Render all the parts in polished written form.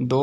2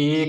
1